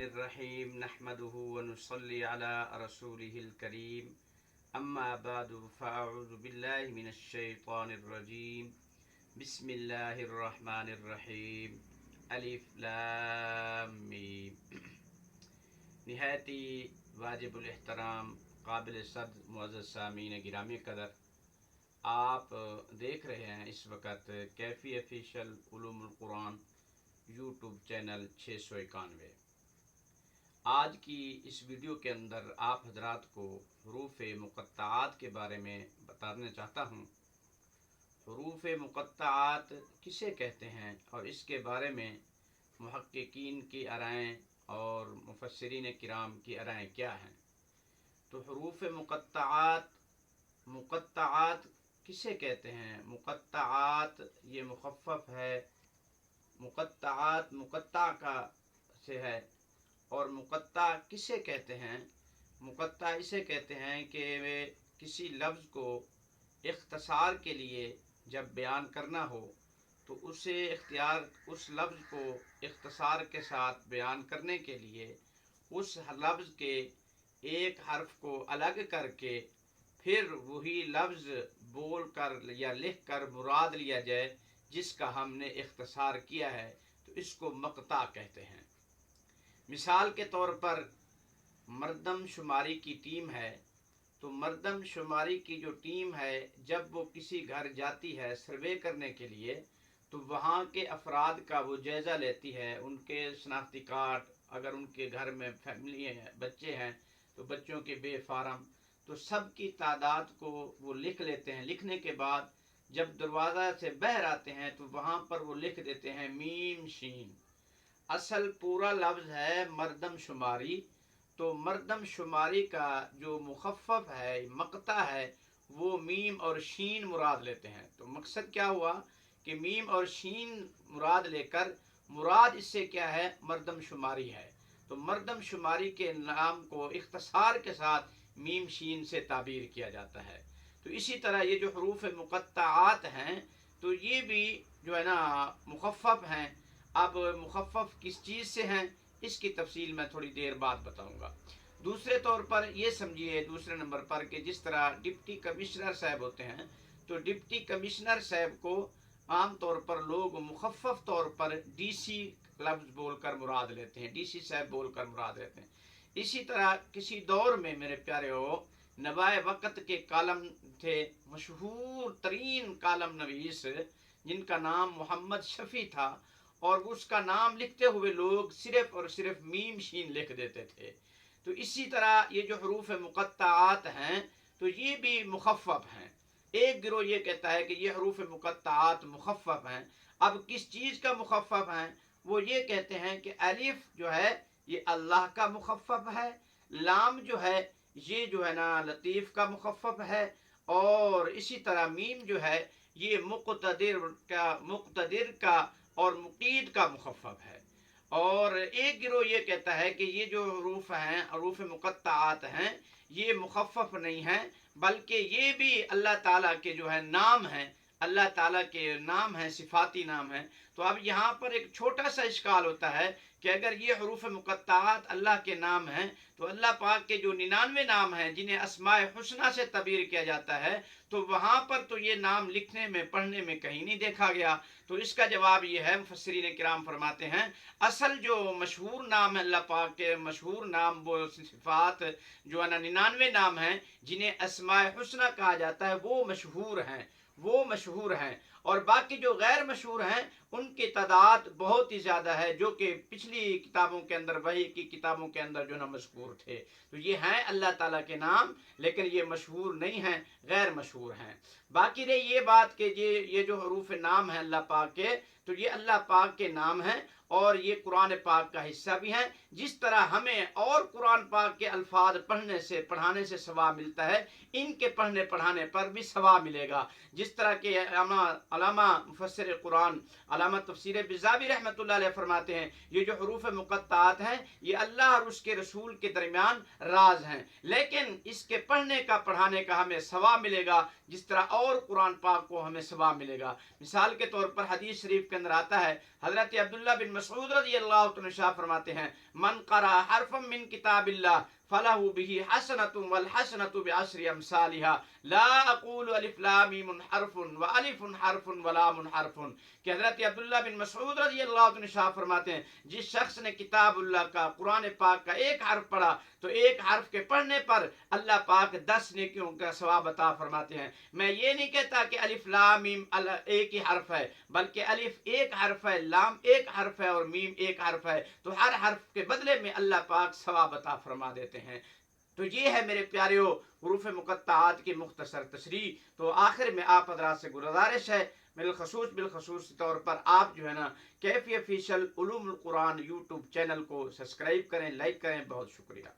الرحیم نحمده ونصلی علی رسوله الکریم اما بعد فاعوذ باللہ من الشیطان الرجیم بسم اللہ الرحمن الرحیم الف لام میم۔ نہایتی واجب الاحترام قابل صد معزز سامعین گرامی قدر، آپ دیکھ رہے ہیں اس وقت کیفی آفیشیل علوم القرآن یوٹیوب چینل 691۔ آج کی اس ویڈیو کے اندر آپ حضرات کو حروف مقطعات کے بارے میں بتانا چاہتا ہوں۔ حروف مقطعات کسے کہتے ہیں اور اس کے بارے میں محققین کی آرائیں اور مفسرین کرام کی آرائیں کیا ہیں۔ تو حروف مقطعات کسے کہتے ہیں؟ مقطعات یہ مخفف ہے، مقطعات مقطع کا سے ہے، اور مقطع کسے کہتے ہیں؟ مقطع اسے کہتے ہیں کہ کسی لفظ کو اختصار کے لیے جب بیان کرنا ہو تو اس لفظ کو اختصار کے ساتھ بیان کرنے کے لیے اس لفظ کے ایک حرف کو الگ کر کے پھر وہی لفظ بول کر یا لکھ کر مراد لیا جائے جس کا ہم نے اختصار کیا ہے، تو اس کو مقطع کہتے ہیں۔ مثال کے طور پر مردم شماری کی ٹیم ہے، تو مردم شماری کی جو ٹیم ہے جب وہ کسی گھر جاتی ہے سروے کرنے کے لیے تو وہاں کے افراد کا وہ جائزہ لیتی ہے، ان کے شناختی کارڈ، اگر ان کے گھر میں فیملی ہے، بچے ہیں تو بچوں کے بے فارم، تو سب کی تعداد کو وہ لکھ لیتے ہیں۔ لکھنے کے بعد جب دروازہ سے باہر آتے ہیں تو وہاں پر وہ لکھ دیتے ہیں میم شین۔ اصل پورا لفظ ہے مردم شماری، تو مردم شماری کا جو مخفف ہے، مقطع ہے، وہ میم اور شین مراد لیتے ہیں۔ تو مقصد کیا ہوا کہ میم اور شین مراد لے کر مراد اس سے کیا ہے؟ مردم شماری ہے۔ تو مردم شماری کے نام کو اختصار کے ساتھ میم شین سے تعبیر کیا جاتا ہے۔ تو اسی طرح یہ جو حروف مقطعات ہیں تو یہ بھی جو ہے نا مخفف ہیں۔ اب مخفف کس چیز سے ہیں اس کی تفصیل میں تھوڑی دیر بعد بتاؤں گا۔ دوسرے طور پر یہ سمجھیے، دوسرے نمبر پر، کہ جس طرح ڈپٹی کمشنر صاحب ہوتے ہیں تو ڈپٹی کمشنر صاحب کو عام طور پر لوگ مخفف طور پر ڈی سی لفظ بول کر مراد لیتے ہیں، ڈی سی صاحب بول کر مراد لیتے ہیں۔ اسی طرح کسی دور میں میرے پیارے نوائے وقت کے کالم تھے، مشہور ترین کالم نویس جن کا نام محمد شفیع تھا، اور اس کا نام لکھتے ہوئے لوگ صرف اور صرف میم شین لکھ دیتے تھے۔ تو اسی طرح یہ جو حروف مقطعات ہیں تو یہ بھی مخفف ہیں۔ ایک گروہ یہ کہتا ہے کہ یہ حروف مقطعات مخفف ہیں۔ اب کس چیز کا مخفف ہیں؟ وہ یہ کہتے ہیں کہ الف جو ہے یہ اللہ کا مخفف ہے، لام جو ہے یہ جو ہے نا لطیف کا مخفف ہے، اور اسی طرح میم جو ہے یہ مقتدر کا اور مقید کا مخفف ہے۔ اور ایک گروہ یہ کہتا ہے کہ یہ جو حروف ہیں، حروف مقطعات ہیں، یہ مخفف نہیں ہیں بلکہ یہ بھی اللہ تعالیٰ کے جو ہے نام ہیں، اللہ تعالیٰ کے نام ہیں، صفاتی نام ہیں۔ تو اب یہاں پر ایک چھوٹا سا اشکال ہوتا ہے کہ اگر یہ حروف مقطعات اللہ کے نام ہیں تو اللہ پاک کے جو 99 نام ہیں جنہیں اسماء حسنہ سے تعبیر کیا جاتا ہے تو وہاں پر تو یہ نام لکھنے میں پڑھنے میں کہیں نہیں دیکھا گیا۔ تو اس کا جواب یہ ہے، مفسرین کرام فرماتے ہیں اصل جو مشہور نام ہے اللہ پاک کے، مشہور نام وہ صفات جو ہے نا 99 نام ہیں جنہیں اسماء حسنہ کہا جاتا ہے، وہ مشہور ہیں، اور باقی جو غیر مشہور ہیں ان کی تعداد بہت ہی زیادہ ہے، جو کہ پچھلی کتابوں کے اندر، وحی کی کتابوں کے اندر جو نا مذکور تھے۔ تو یہ ہیں اللہ تعالیٰ کے نام، لیکن یہ مشہور نہیں ہیں، غیر مشہور ہیں۔ باقی رہی یہ بات کہ یہ جو حروف نام ہیں اللہ پاک کے، تو یہ اللہ پاک کے نام ہیں اور یہ قرآن پاک کا حصہ بھی ہیں۔ جس طرح ہمیں اور قرآن پاک کے الفاظ پڑھانے سے ثواب ملتا ہے، ان کے پڑھنے پڑھانے پر بھی ثواب ملے گا۔ جس طرح کہ علامہ مفسر قرآن علامہ تفسیر بزابی رحمۃ اللہ علیہ فرماتے ہیں یہ جو حروف مقطعات ہیں یہ اللہ اور اس کے رسول کے درمیان راز ہیں، لیکن اس کے پڑھنے کا پڑھانے کا ہمیں ثواب ملے گا جس طرح اور قرآن پاک کو ہمیں ثواب ملے گا۔ مثال کے طور پر حدیث شریف کے اندر آتا ہے، حضرت عبداللہ بن مسعود رضی اللہ عنہ شاہ فرماتے ہیں من قرأ حرفا من کتاب اللہ فلہ بہ حسنۃ والحسنۃ بعشر امثالها لا اقول الف لام میم حرف والف حرف ولام حرف کہ حضرت عبداللہ بن مسعود رضی اللہ عنہ شاہ فرماتے ہیں جس شخص نے کتاب اللہ کا قرآن پاک کا ایک حرف پڑھا تو ایک حرف کے پڑھنے پر اللہ پاک 10 نیکیوں کا ثواب عطا فرماتے ہیں۔ میں یہ نہیں کہتا کہ الف لام میم ایک ہی حرف ہے، بلکہ الف ایک حرف ہے، لام ایک حرف ہے اور میم ایک حرف ہے، تو ہر حرف کے بدلے میں اللہ پاک ثواب عطا فرما دیتے ہیں۔ تو یہ ہے میرے پیاریو حروف مقطعات کی مختصر تشریح۔ تو آخر میں آپ حضرات سے گزارش ہے، بالخصوص طور پر آپ جو ہے نا کیفی آفیشل علوم القرآن یوٹیوب چینل کو سبسکرائب کریں، لائک کریں۔ بہت شکریہ۔